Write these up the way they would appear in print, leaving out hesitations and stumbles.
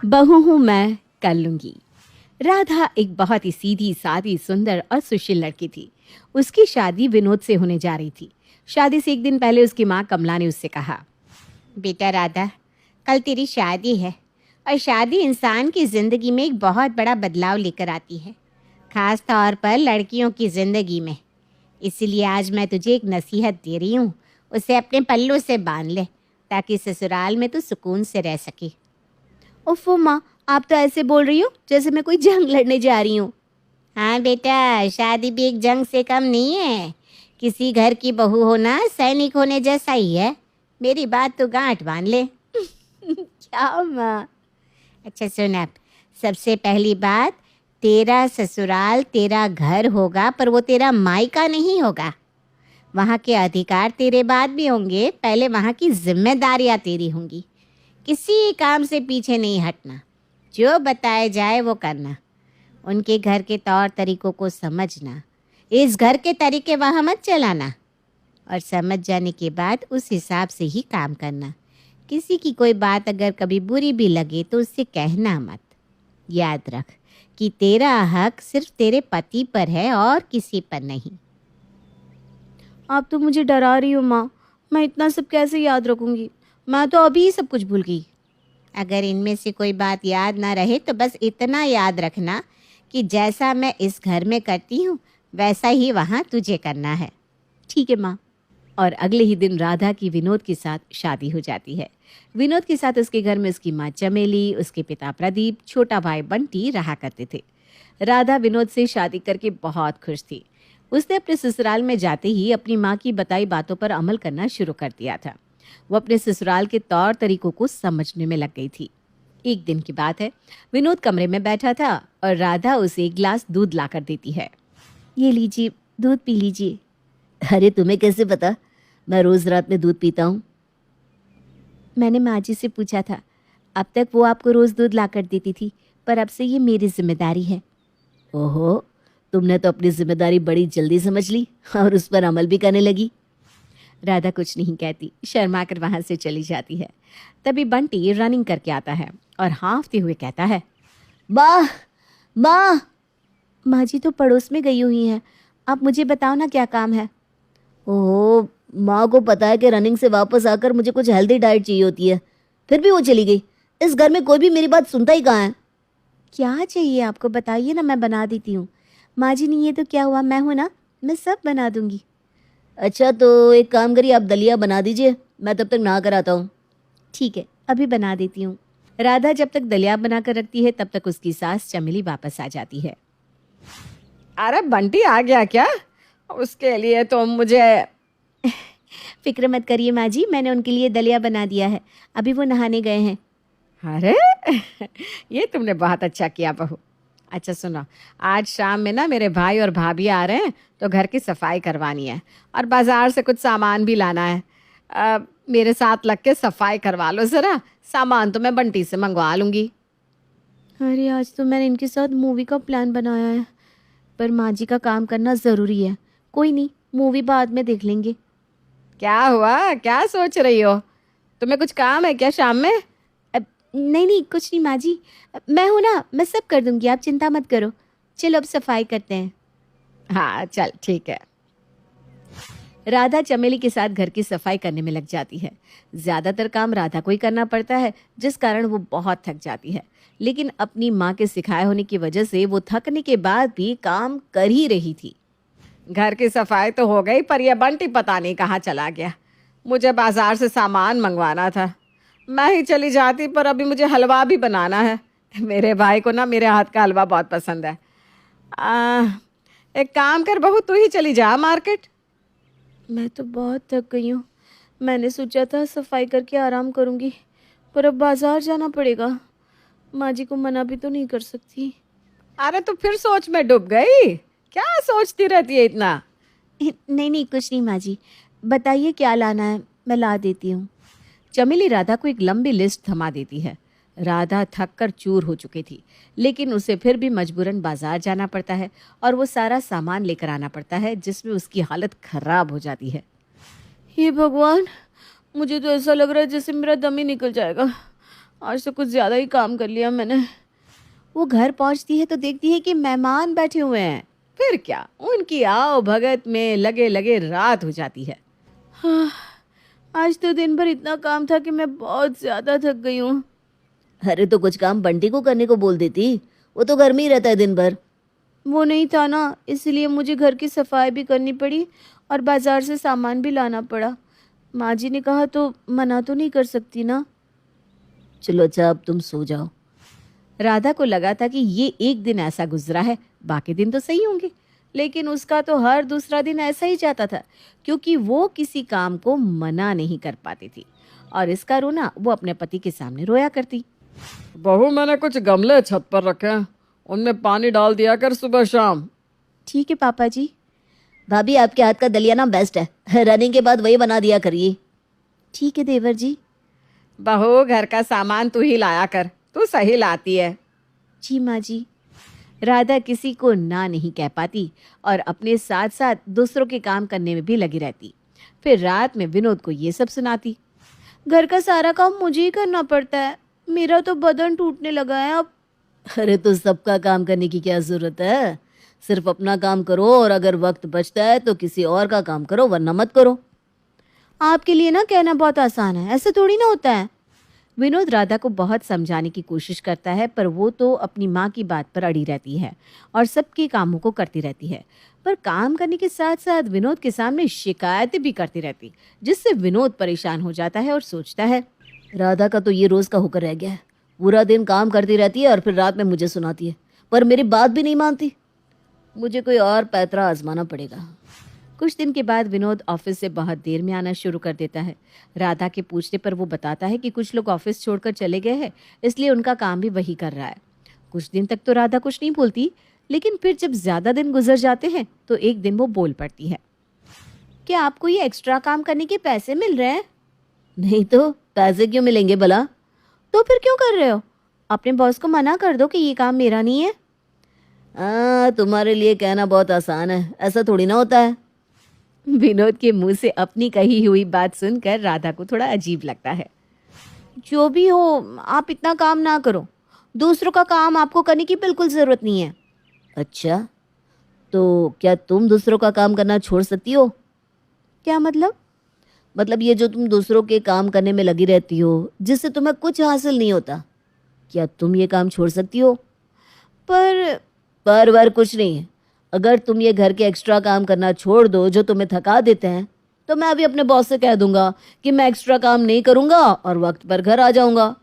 बहू हूँ मैं कर लूंगी। राधा एक बहुत ही सीधी सादी सुंदर और सुशील लड़की थी। उसकी शादी विनोद से होने जा रही थी। शादी से एक दिन पहले उसकी माँ कमला ने उससे कहा, बेटा राधा, कल तेरी शादी है और शादी इंसान की ज़िंदगी में एक बहुत बड़ा बदलाव लेकर आती है, खास तौर पर लड़कियों की ज़िंदगी में। इसीलिए आज मैं तुझे एक नसीहत दे रही हूँ, उसे अपने पल्लू से बांध ले ताकि ससुराल में तू सुकून से रह सके। ओफो माँ, आप तो ऐसे बोल रही हो जैसे मैं कोई जंग लड़ने जा रही हूँ। हाँ बेटा, शादी भी एक जंग से कम नहीं है। किसी घर की बहू होना सैनिक होने जैसा ही है। मेरी बात तो गांठ बांध ले। क्या माँ? अच्छा सुन, अब सबसे पहली बात, तेरा ससुराल तेरा घर होगा पर वो तेरा मायका नहीं होगा। वहाँ के अधिकार तेरे बाद भी होंगे, पहले वहाँ की जिम्मेदारियाँ तेरी होंगी। किसी काम से पीछे नहीं हटना, जो बताया जाए वो करना, उनके घर के तौर तरीकों को समझना, इस घर के तरीके वहाँ मत चलाना, और समझ जाने के बाद उस हिसाब से ही काम करना। किसी की कोई बात अगर कभी बुरी भी लगे तो उससे कहना मत। याद रख कि तेरा हक सिर्फ तेरे पति पर है और किसी पर नहीं। आप तो मुझे डरा रही हो माँ, मैं इतना सब कैसे याद रखूँगी? मैं तो अभी ही सब कुछ भूल गई। अगर इनमें से कोई बात याद ना रहे तो बस इतना याद रखना कि जैसा मैं इस घर में करती हूँ वैसा ही वहाँ तुझे करना है। ठीक है माँ। और अगले ही दिन राधा की विनोद के साथ शादी हो जाती है। विनोद के साथ उसके घर में उसकी माँ चमेली, उसके पिता प्रदीप, छोटा भाई बंटी रहा करते थे। राधा विनोद से शादी करके बहुत खुश थी। उसने अपने ससुराल में जाते ही अपनी माँ की बताई बातों पर अमल करना शुरू कर दिया था। वो अपने ससुराल के तौर तरीकों को समझने में लग गई थी। एक दिन की बात है, विनोद कमरे में बैठा था और राधा उसे एक गिलास दूध लाकर देती है। ये लीजिए, दूध पी लीजिए। अरे तुम्हें कैसे पता? मैं रोज रात में दूध पीता हूँ। मैंने माँ जी से पूछा था। अब तक वो आपको रोज दूध लाकर देती थी, पर अब से ये मेरी जिम्मेदारी है। ओहो, तुमने तो अपनी जिम्मेदारी बड़ी जल्दी समझ ली और उस पर अमल भी करने लगी। राधा कुछ नहीं कहती, शर्मा कर वहां से चली जाती है। तभी बंटी रनिंग करके आता है और हाँफते हुए कहता है, माँ, माँ। माँ जी तो पड़ोस में गई हुई हैं, आप मुझे बताओ ना क्या काम है। ओहो, माँ को पता है कि रनिंग से वापस आकर मुझे कुछ हेल्दी डाइट चाहिए होती है, फिर भी वो चली गई। इस घर में कोई भी मेरी बात सुनता ही कहाँ है। क्या चाहिए आपको, बताइए ना, मैं बना देती हूँ। माँ जी नहीं है तो क्या हुआ, मैं हूँ ना, मैं सब बना दूंगी। अच्छा तो एक काम करिए, आप दलिया बना दीजिए, मैं तब तक नहा कर आता हूँ। ठीक है, अभी बना देती हूँ। राधा जब तक दलिया बनाकर रखती है तब तक उसकी सास चमेली वापस आ जाती है। अरे बंटी आ गया क्या? उसके लिए तो मुझे फिक्र मत करिए माँ जी, मैंने उनके लिए दलिया बना दिया है, अभी वो नहाने गए हैं। अरे ये तुमने बहुत अच्छा किया बहू। अच्छा सुनो, आज शाम में ना मेरे भाई और भाभी आ रहे हैं तो घर की सफाई करवानी है और बाज़ार से कुछ सामान भी लाना है। मेरे साथ लग के सफाई करवा लो ज़रा, सामान तो मैं बंटी से मंगवा लूँगी। अरे आज तो मैंने इनके साथ मूवी का प्लान बनाया है, पर माँ जी का काम करना ज़रूरी है। कोई नहीं, मूवी बाद में देख लेंगे। क्या हुआ, क्या सोच रही हो? तुम्हें कुछ काम है क्या शाम में? नहीं नहीं, कुछ नहीं माँ जी, मैं हूँ ना, मैं सब कर दूंगी, आप चिंता मत करो। चलो अब सफाई करते हैं। हाँ चल ठीक है। राधा चमेली के साथ घर की सफाई करने में लग जाती है। ज़्यादातर काम राधा को ही करना पड़ता है, जिस कारण वो बहुत थक जाती है। लेकिन अपनी माँ के सिखाए होने की वजह से वो थकने के बाद भी काम कर ही रही थी। घर की सफाई तो हो गई पर यह बंटी पता नहीं कहाँ चला गया। मुझे बाज़ार से सामान मंगवाना था, मैं ही चली जाती, पर अभी मुझे हलवा भी बनाना है। मेरे भाई को ना मेरे हाथ का हलवा बहुत पसंद है। आ, एक काम कर बहू, तू ही चली जा मार्केट। मैं तो बहुत थक गई हूँ। मैंने सोचा था सफाई करके आराम करूँगी, पर अब बाजार जाना पड़ेगा। माँ जी को मना भी तो नहीं कर सकती। अरे तू फिर सोच में डूब गई, क्या सोचती रहती है इतना? नहीं नहीं, कुछ नहीं माँ जी, बताइए क्या लाना है, मैं ला देती हूँ। चमेली राधा को एक लंबी लिस्ट थमा देती है। राधा थक कर चूर हो चुकी थी, लेकिन उसे फिर भी मजबूरन बाजार जाना पड़ता है और वो सारा सामान लेकर आना पड़ता है, जिसमें उसकी हालत खराब हो जाती है। हे भगवान, मुझे तो ऐसा लग रहा है जैसे मेरा दम ही निकल जाएगा। आज तो कुछ ज़्यादा ही काम कर लिया मैंने। वो घर पहुंचती है तो देखती है कि मेहमान बैठे हुए हैं। फिर क्या, उनकी आओ भगत में लगे लगे रात हो जाती है। हाँ, आज तो दिन भर इतना काम था कि मैं बहुत ज़्यादा थक गई हूँ। अरे तो कुछ काम बंटी को करने को बोल देती, वो तो घर में ही रहता है दिन भर। वो नहीं था ना, इसलिए मुझे घर की सफाई भी करनी पड़ी और बाजार से सामान भी लाना पड़ा। माँ जी ने कहा तो मना तो नहीं कर सकती ना। चलो अच्छा अब तुम सो जाओ। राधा को लगा था कि ये एक दिन ऐसा गुजरा है, बाकी दिन तो सही होंगे, लेकिन उसका तो हर दूसरा दिन ऐसा ही जाता था, क्योंकि वो किसी काम को मना नहीं कर पाती थी और इसका रोना वो अपने पति के सामने रोया करती। बहू, मैंने कुछ गमले छत पर रखे हैं, उनमें पानी डाल दिया कर सुबह शाम। ठीक है पापा जी। भाभी आपके हाथ का दलिया ना बेस्ट है, रनिंग के बाद वही बना दिया करिए। ठीक है देवर जी। बहू, घर का सामान तू ही लाया कर, तू सही लाती है। जी माँ जी। राधा किसी को ना नहीं कह पाती और अपने साथ साथ दूसरों के काम करने में भी लगी रहती। फिर रात में विनोद को ये सब सुनाती। घर का सारा काम मुझे ही करना पड़ता है, मेरा तो बदन टूटने लगा है अब। अरे तो सबका काम करने की क्या जरूरत है, सिर्फ अपना काम करो और अगर वक्त बचता है तो किसी और का काम करो, वरना मत करो। आपके लिए ना कहना बहुत आसान है, ऐसे थोड़ी ना होता है। विनोद राधा को बहुत समझाने की कोशिश करता है, पर वो तो अपनी माँ की बात पर अड़ी रहती है और सबके कामों को करती रहती है। पर काम करने के साथ साथ विनोद के सामने शिकायतें भी करती रहती, जिससे विनोद परेशान हो जाता है और सोचता है, राधा का तो ये रोज का होकर रह गया है, पूरा दिन काम करती रहती है और फिर रात में मुझे सुनाती है, पर मेरी बात भी नहीं मानती। मुझे कोई और पैतरा आजमाना पड़ेगा। कुछ दिन के बाद विनोद ऑफिस से बहुत देर में आना शुरू कर देता है। राधा के पूछने पर वो बताता है कि कुछ लोग ऑफिस छोड़कर चले गए हैं, इसलिए उनका काम भी वही कर रहा है। कुछ दिन तक तो राधा कुछ नहीं बोलती, लेकिन फिर जब ज्यादा दिन गुजर जाते हैं तो एक दिन वो बोल पड़ती है, क्या आपको ये एक्स्ट्रा काम करने के पैसे मिल रहे हैं? नहीं तो पैसे क्यों मिलेंगे भला? तो फिर क्यों कर रहे हो? अपने बॉस को मना कर दो कि ये काम मेरा नहीं है। तुम्हारे लिए कहना बहुत आसान है, ऐसा थोड़ी ना होता है। विनोद के मुंह से अपनी कही हुई बात सुनकर राधा को थोड़ा अजीब लगता है। जो भी हो, आप इतना काम ना करो, दूसरों का काम आपको करने की बिल्कुल जरूरत नहीं है। अच्छा, तो क्या तुम दूसरों का काम करना छोड़ सकती हो? क्या मतलब? मतलब ये जो तुम दूसरों के काम करने में लगी रहती हो, जिससे तुम्हें कुछ हासिल नहीं होता, क्या तुम ये काम छोड़ सकती हो? पर वर कुछ नहीं है। अगर तुम ये घर के एक्स्ट्रा काम करना छोड़ दो जो तुम्हें थका देते हैं, तो मैं अभी अपने बॉस से कह दूंगा कि मैं एक्स्ट्रा काम नहीं करूंगा और वक्त पर घर आ जाऊंगा।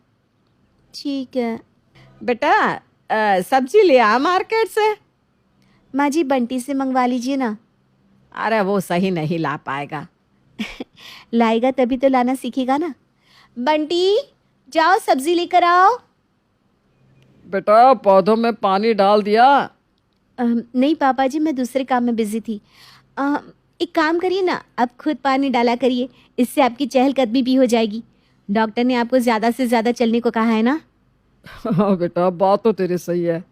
ठीक है। बेटा, सब्जी ले आ मार्केट से। माँ जी, बंटी से मंगवा लीजिए ना। अरे वो सही नहीं ला पाएगा। लाएगा तभी तो लाना सीखेगा ना। बंटी, जाओ सब्जी लेकर आओ। बेटा, पौधों में पानी डाल दिया? नहीं पापा जी, मैं दूसरे काम में बिजी थी। एक काम करिए ना, अब खुद पानी डाला करिए, इससे आपकी चहलकदमी भी हो जाएगी। डॉक्टर ने आपको ज़्यादा से ज़्यादा चलने को कहा है ना। हाँ बेटा, बात तो तेरी सही है।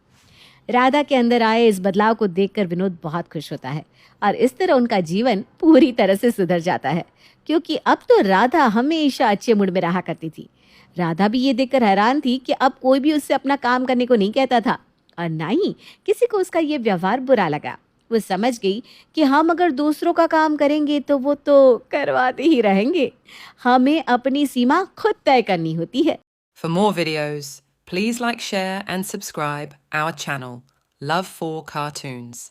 राधा के अंदर आए इस बदलाव को देखकर विनोद बहुत खुश होता है और इस तरह उनका जीवन पूरी तरह से सुधर जाता है, क्योंकि अब तो राधा हमेशा अच्छे मूड में रहा करती थी। राधा भी ये देखकर हैरान थी कि अब कोई भी उससे अपना काम करने को नहीं कहता था और ना ही किसी को उसका ये व्यवहार बुरा लगा। वो समझ गई कि हम अगर दूसरों का काम करेंगे तो वो तो करवाते ही रहेंगे, हमें अपनी सीमा खुद तय करनी होती है। For more videos, please like, share and subscribe our channel, Love for Cartoons.